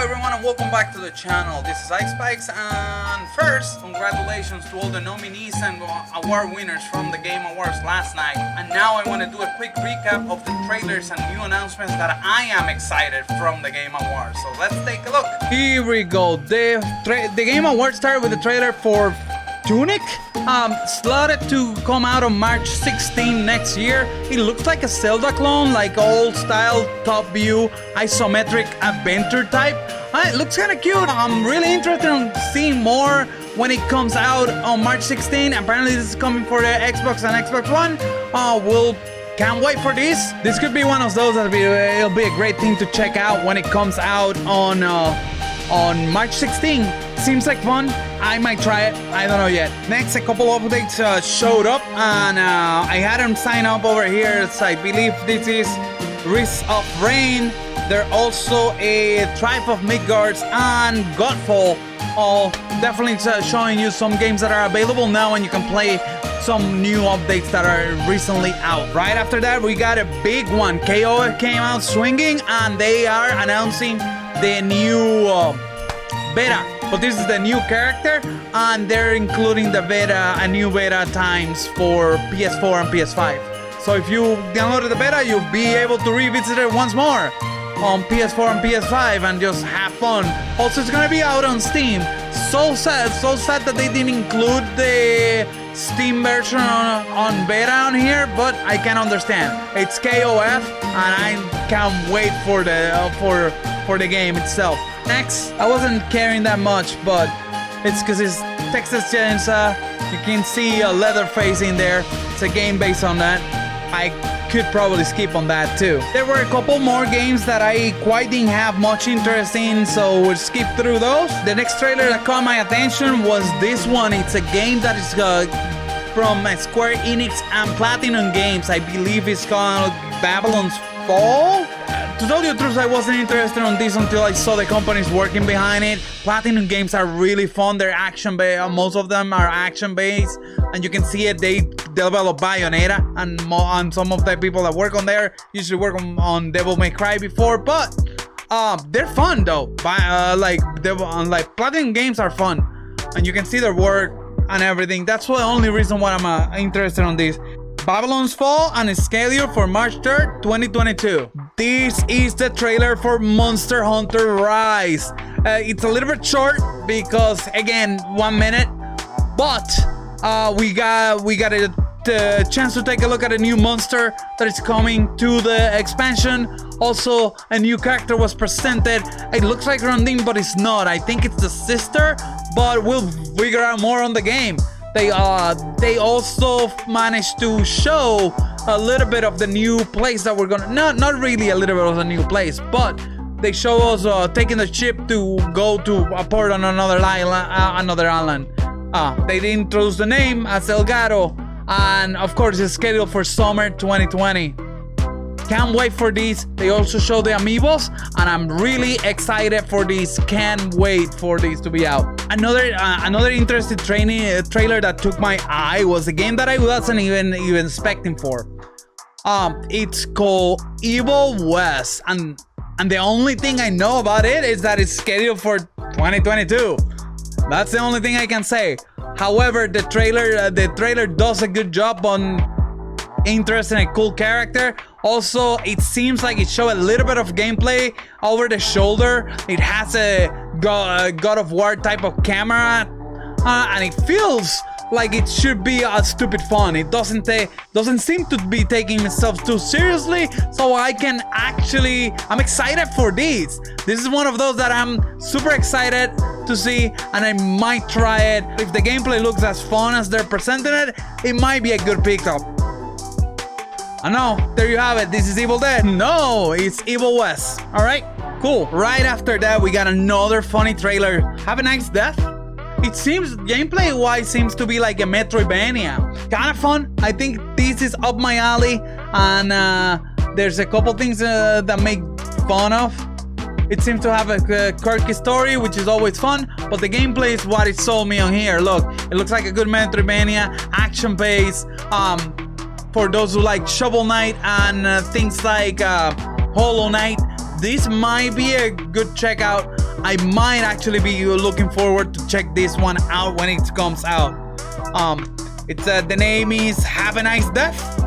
everyone and welcome back to the channel. This is iSpikes, and first, congratulations to all the nominees and award winners from the Game Awards last night. And now I want to do a quick recap of the trailers and new announcements that I am excited from the Game Awards. So let's take a look. Here we go. The Game Awards started with the trailer for Tunic, slotted to come out on March 16 next year. It looks like a Zelda clone, like old style top view isometric adventure type. It looks kind of cute. I'm really interested in seeing more when it comes out on March 16. Apparently this is coming for the Xbox and Xbox One. Can't wait for this. This could be one of those that it'll be a great thing to check out when it comes out on March 16. Seems like fun. I might try it. I don't know yet. Next, a couple of updates showed up, and I had them sign up over here. So I believe this is Risk of Rain. They're also a Tribe of Midgards and Godfall. Definitely showing you some games that are available now, and you can play some new updates that are recently out. Right after that, we got a big one. KO came out swinging, and they are announcing the new beta. But this is the new character, and they're including the beta, a new beta times for PS4 and PS5. So if you downloaded the beta, you'll be able to revisit it once more on PS4 and PS5 and just have fun. Also, it's gonna be out on Steam. So sad that they didn't include the Steam version on beta on here, but I can understand. It's KOF, and I can't wait for the game itself. Next, I wasn't caring that much, but it's because it's Texas Chainsaw. You can see a Leatherface in there. It's a game based on that. I could probably skip on that too. There were a couple more games that I quite didn't have much interest in, so we'll skip through those. The next trailer that caught my attention was this one. It's a game that is from Square Enix and Platinum Games. I believe it's called Babylon's Fall. To tell you the truth, I wasn't interested in this until I saw the companies working behind it. Platinum Games are really fun. They're action-based. Most of them are action-based, and you can see it. They develop Bayonetta, and some of the people that work on there usually work on Devil May Cry before. But they're fun though. Like Platinum Games are fun, and you can see their work and everything. That's the only reason why I'm interested in this. Babylon's Fall, and it's scheduled for March 3rd, 2022. This is the trailer for Monster Hunter Rise. It's a little bit short because, again, 1 minute, but we got a chance to take a look at a new monster that is coming to the expansion. Also, a new character was presented. It looks like Rondine, but it's not. I think it's the sister, but we'll figure out more on the game. They also managed to show a little bit of the new place that we're gonna, not really a little bit of a new place, but they show us taking the ship to go to a port on another island. They didn't introduce the name as Elgato, and of course it's scheduled for summer 2020. Can't wait for this. They also show the amiibos, and I'm really excited for this. Can't wait for this to be out. Another interesting trailer that took my eye was a game that I wasn't even expecting for. It's called Evil West, and the only thing I know about it is that it's scheduled for 2022. That's the only thing I can say. However, the trailer does a good job on interesting and cool character. Also, it seems like it showed a little bit of gameplay over the shoulder. It has a God of War type of camera, and it feels like it should be a stupid fun. It doesn't seem to be taking itself too seriously, so I'm excited for this. This is one of those that I'm super excited to see, and I might try it. If the gameplay looks as fun as they're presenting it, it might be a good pickup. I know, there you have it. This is Evil Dead. No, it's Evil West. All right, cool. Right after that, we got another funny trailer. Have a Nice Death. It seems, gameplay-wise, seems to be like a Metroidvania. Kind of fun. I think this is up my alley, and there's a couple things that make fun of. It seems to have a quirky story, which is always fun, but the gameplay is what it sold me on here. Look, it looks like a good Metroidvania, action-based. For those who like Shovel Knight and things like Hollow Knight, this might be a good checkout. I might actually be looking forward to check this one out when it comes out. It's the name is Have a Nice Death,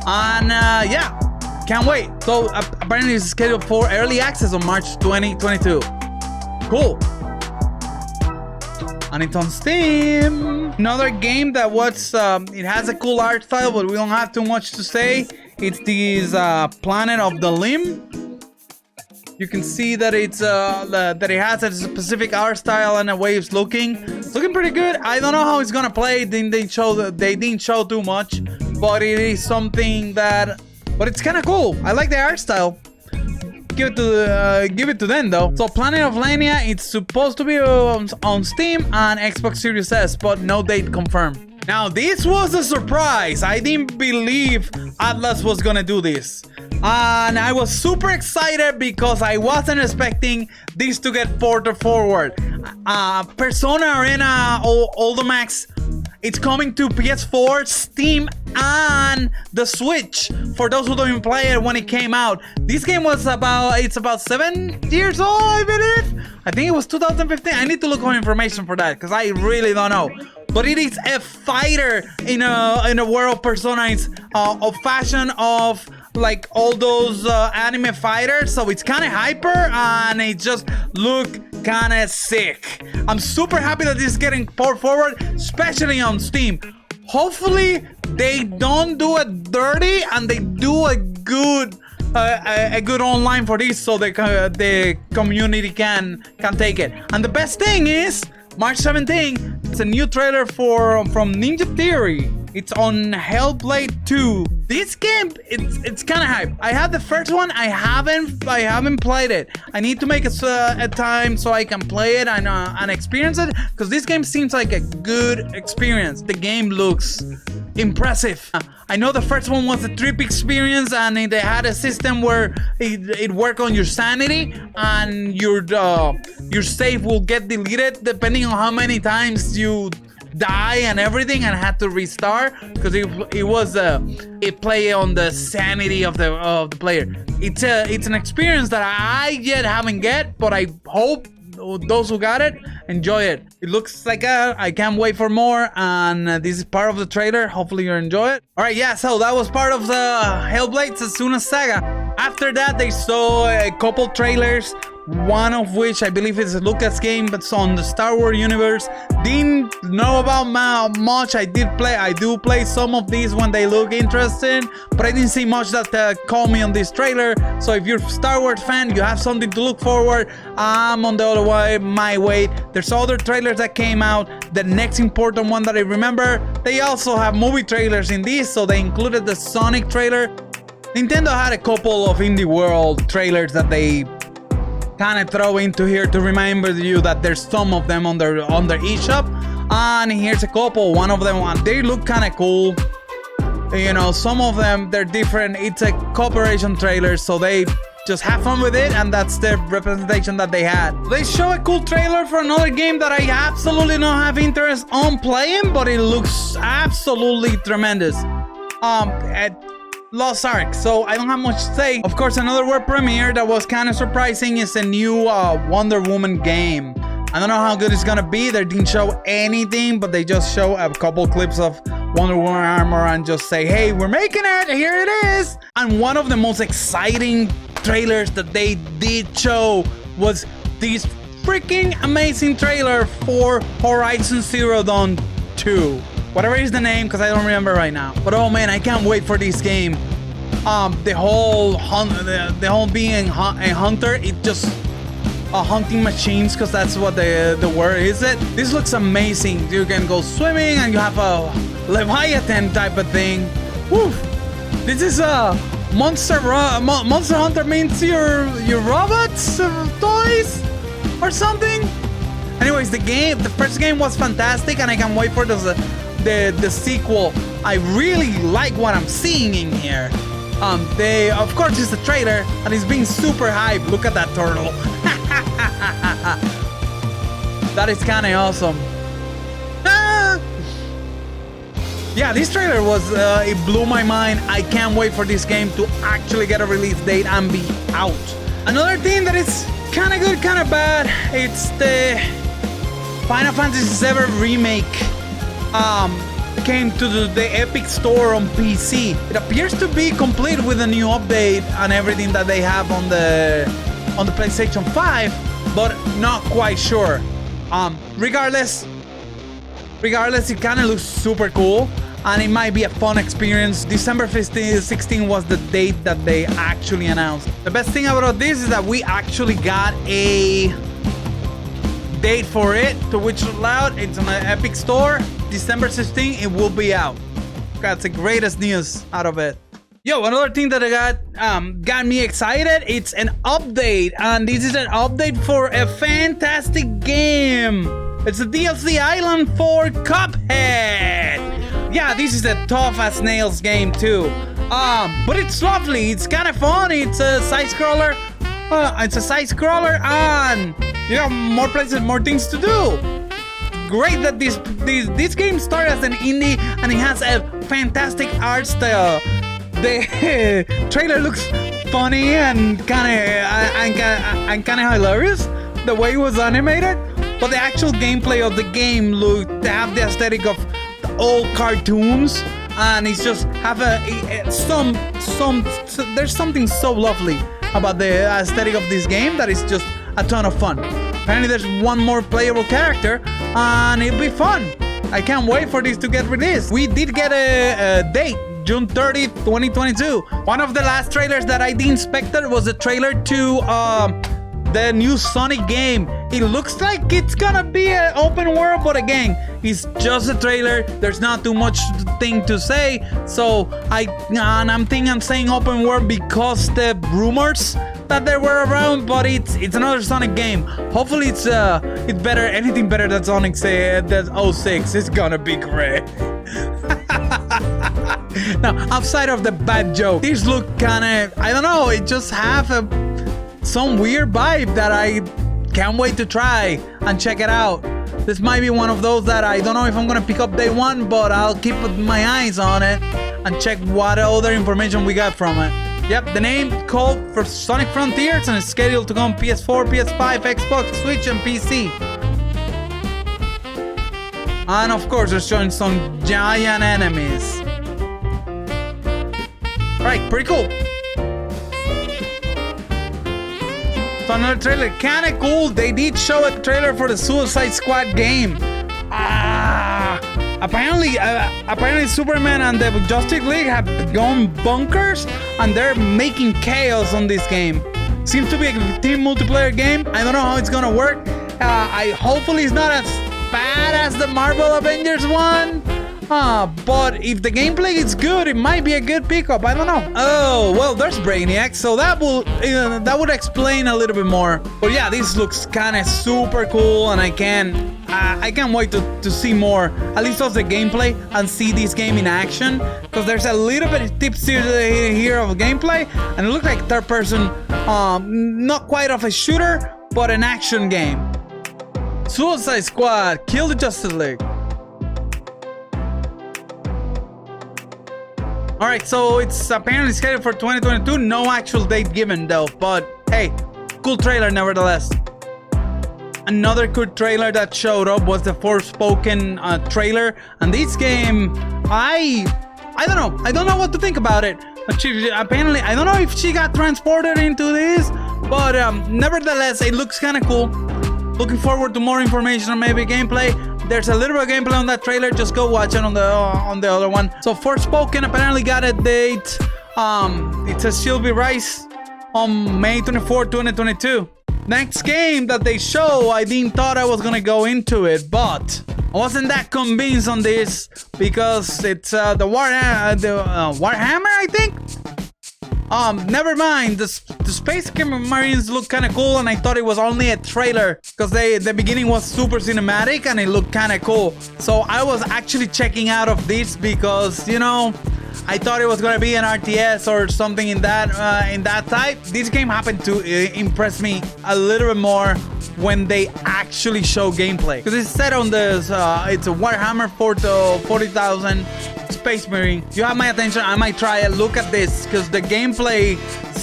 and yeah, can't wait. So apparently it's scheduled for early access on March 2022. Cool. And it's on Steam. Another game that was it has a cool art style, but we don't have too much to say. It's this Planet of the Limb. You can see that it's that it has a specific art style and a way it's looking. It's looking pretty good. I don't know how it's gonna play. They didn't show too much, but it is something that. But it's kind of cool. I like the art style. Give it to them though. So Planet of Lania, it's supposed to be on Steam and Xbox Series S, but no date confirmed. Now this was a surprise. I didn't believe Atlas was gonna do this, and I was super excited because I wasn't expecting this to get ported forward. Persona Arena Ultimax, it's coming to PS4, Steam, and the Switch. For those who don't even play it when it came out, this game was about 7 years old, I believe. I think it was 2015. I need to look for information for that because I really don't know. But it is a fighter in a world of Personas of fashion of like all those anime fighters. So it's kind of hyper and it just look kind of sick. I'm super happy that this is getting ported forward, especially on Steam. Hopefully they don't do it dirty and they do a good online for this, so the community can take it. And the best thing is March 17th, it's a new trailer from Ninja Theory. It's on Hellblade 2. This game, it's kind of hype. I had the first one. I haven't played it. I need to make a time so I can play it and experience it, because this game seems like a good experience. The game looks impressive. I know the first one was a trip experience, and they had a system where it worked on your sanity, and your save will get deleted depending on how many times you die and everything, and had to restart because it play on the sanity of the player. It's an experience that I yet haven't get, but I hope those who got it enjoy it. It looks like I can't wait for more, and this is part of the trailer. Hopefully you enjoy it. All right, yeah, so that was part of the Hellblade Setsuna saga. After that, they saw a couple trailers, one of which I believe is a Lucas game, but it's on the Star Wars universe. Didn't know about much. I do play some of these when they look interesting, but I didn't see much that caught me on this trailer. So if you're a Star Wars fan, you have something to look forward. I'm on the other way, my way. There's other trailers that came out. The next important one that I remember, they also have movie trailers in this, so they included the Sonic trailer. Nintendo had a couple of indie world trailers that they kind of throw into here to remember you that there's some of them on their eShop, and here's a couple. One of them, they look kind of cool. You know, some of them, they're different. It's a cooperation trailer, so they just have fun with it, and that's the representation that they had. They show a cool trailer for another game that I absolutely don't have interest on playing, but it looks absolutely tremendous. Lost Ark, so I don't have much to say. Of course, another world premiere that was kind of surprising is a new Wonder Woman game. I don't know how good it's gonna be. They didn't show anything, but they just show a couple clips of Wonder Woman armor and just say, hey, we're making it, here it is. And one of the most exciting trailers that they did show was this freaking amazing trailer for Horizon Zero Dawn 2. Whatever is the name, because I don't remember right now. But oh man, I can't wait for this game. The whole being a hunter, it just hunting machines, because that's what the word is. This looks amazing. You can go swimming, and you have a Leviathan type of thing. Woo! This is a Monster Hunter means your robots, toys, or something. Anyways, the first game was fantastic, and I can't wait for the sequel. I really like what I'm seeing in here. Of course, it's a trailer, and it's being super hyped. Look at that turtle. That is kind of awesome. Yeah, this trailer it blew my mind. I can't wait for this game to actually get a release date and be out. Another thing that is kind of good, kind of bad. It's the Final Fantasy VII Remake. Came to the Epic Store on PC. It appears to be complete with a new update and everything that they have on the PlayStation 5, but not quite sure. Regardless, it kind of looks super cool, and it might be a fun experience. December 16 was the date that they actually announced. The best thing about this is that we actually got a date for it, to which is allowed. It's on the Epic Store. December 16, it will be out. That's the greatest news out of it. Yo, another thing that I got me excited, it's an update, and this is an update for a fantastic game. It's a DLC island for Cuphead. Yeah, this is a tough as nails game too. But it's lovely, it's kind of fun, it's a side-scroller. And you have more places, more things to do. Great that this game started as an indie and it has a fantastic art style. The trailer looks funny and kind of hilarious the way it was animated, but the actual gameplay of the game they have the aesthetic of the old cartoons, and it's just have there's something so lovely about the aesthetic of this game that is just a ton of fun. Apparently there's one more playable character and it'll be fun. I can't wait for this to get released. We did get a date, June 30th, 2022. One of the last trailers that I inspected was a trailer to the new Sonic game. It looks like it's gonna be an open world, but again, it's just a trailer. There's not too much thing to say. So I'm saying open world because the rumors that they were around, but it's another Sonic game. Hopefully it's better, anything better than Sonic than 06. It's gonna be great. Now, outside of the bad joke, these look kinda, I don't know, it just have some weird vibe that I can't wait to try and check it out. This might be one of those that I don't know if I'm gonna pick up day one, but I'll keep my eyes on it and check what other information we got from it. Yep, the name called for Sonic Frontiers and is scheduled to come PS4, PS5, Xbox, Switch, and PC. And of course, they're showing some giant enemies. Alright, pretty cool. So another trailer, kinda cool. They did show a trailer for the Suicide Squad game. Apparently Superman and the Justice League have gone bonkers and they're making chaos on this game. Seems to be a team multiplayer game. I don't know how it's gonna work. Hopefully it's not as bad as the Marvel Avengers one. But if the gameplay is good, it might be a good pickup. I don't know. Oh, well, there's Brainiac, so that would explain a little bit more. But yeah, this looks kind of super cool, and I can't wait to see more, at least of the gameplay, and see this game in action. Because there's a little bit of tips here of gameplay, and it looks like third person, not quite of a shooter, but an action game. Suicide Squad, Kill the Justice League. Alright, so it's apparently scheduled for 2022. No actual date given though, but hey, cool trailer nevertheless. Another good trailer that showed up was the Forspoken trailer, and this game, I don't know. I don't know what to think about it. But apparently, I don't know if she got transported into this, but nevertheless, it looks kind of cool. Looking forward to more information on maybe gameplay. There's a little bit of gameplay on that trailer. Just go watch it on the other one. So Forspoken apparently got a date. It says she'll be released on May 24, 2022. Next game that they show, I didn't thought I was gonna go into it, but I wasn't that convinced on this because it's the Warhammer, I think. Never mind. The Space Marines look kind of cool, and I thought it was only a trailer because the beginning was super cinematic and it looked kind of cool. So I was actually checking out of this because, you know, I thought it was gonna be an RTS or something in that type. This game happened to impress me a little bit more when they actually show gameplay, because it's set on this. It's a Warhammer 40,000 Space Marine. You have my attention. I might try a look at this because the gameplay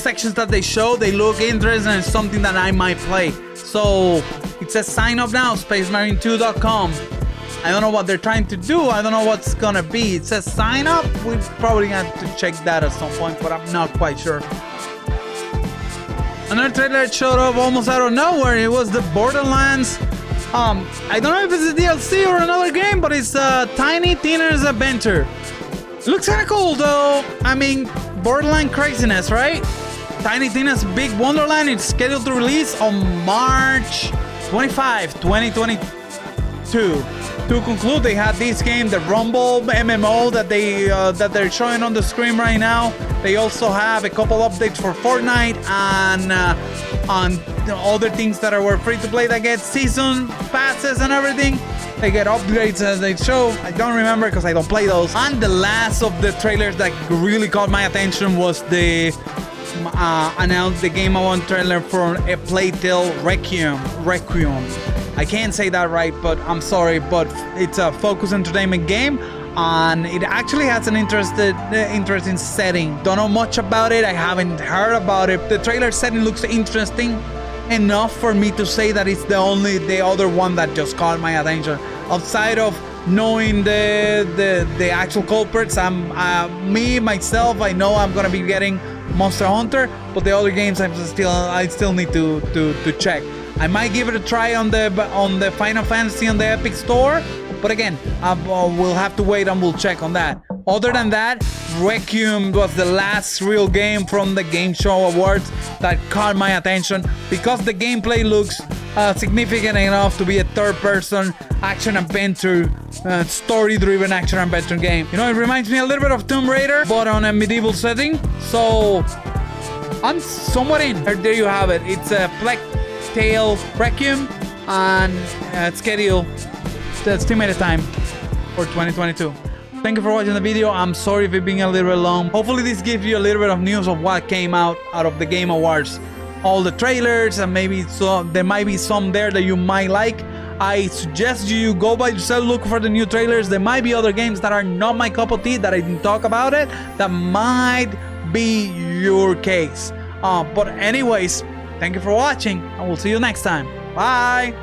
sections that they show, they look interesting and something that I might play. So it says sign up now, spacemarine2.com. I don't know what they're trying to do. I don't know what's gonna be. It says sign up. We probably have to check that at some point, but I'm not quite sure. Another trailer showed up almost out of nowhere. It was the Borderlands. I don't know if it's a DLC or another game, but it's Tiny Tina's Adventure. It looks kind of cool though. I mean, Borderland craziness, right? Tiny Tina's Big Wonderland is scheduled to release on March 25, 2022. To conclude, they had this game, the Rumble MMO that they're showing on the screen right now. They also have a couple updates for Fortnite and on other things that were free to play that get season passes and everything. They get upgrades as they show. I don't remember because I don't play those. And the last of the trailers that really caught my attention was the announced the Game #1 trailer for A Plague Tale Requiem. I can't say that right, but I'm sorry, but it's a Focus Entertainment game, and it actually has an interesting setting. Don't know much about it. I haven't heard about it. The trailer setting looks interesting enough for me to say that it's the other one that just caught my attention. Outside of knowing the actual culprits, myself, I know I'm gonna be getting Monster Hunter, but the other games I still need to check. I might give it a try on the Final Fantasy on the Epic Store, but again, we'll have to wait and we'll check on that. Other than that, Requiem was the last real game from the Game Show Awards that caught my attention because the gameplay looks significant enough to be a third-person action-adventure, story-driven action-adventure game. You know, it reminds me a little bit of Tomb Raider, but on a medieval setting, so I'm somewhat in. There you have it. It's a Plague Tale Requiem, and it's scheduled the estimated time for 2022. Thank you for watching the video. I'm sorry if it's been a little bit long. Hopefully this gives you a little bit of news of what came out of the Game Awards. All the trailers, and maybe there might be some there that you might like. I suggest you go by yourself, look for the new trailers. There might be other games that are not my cup of tea that I didn't talk about it. That might be your case. But anyways, thank you for watching, and we'll see you next time. Bye!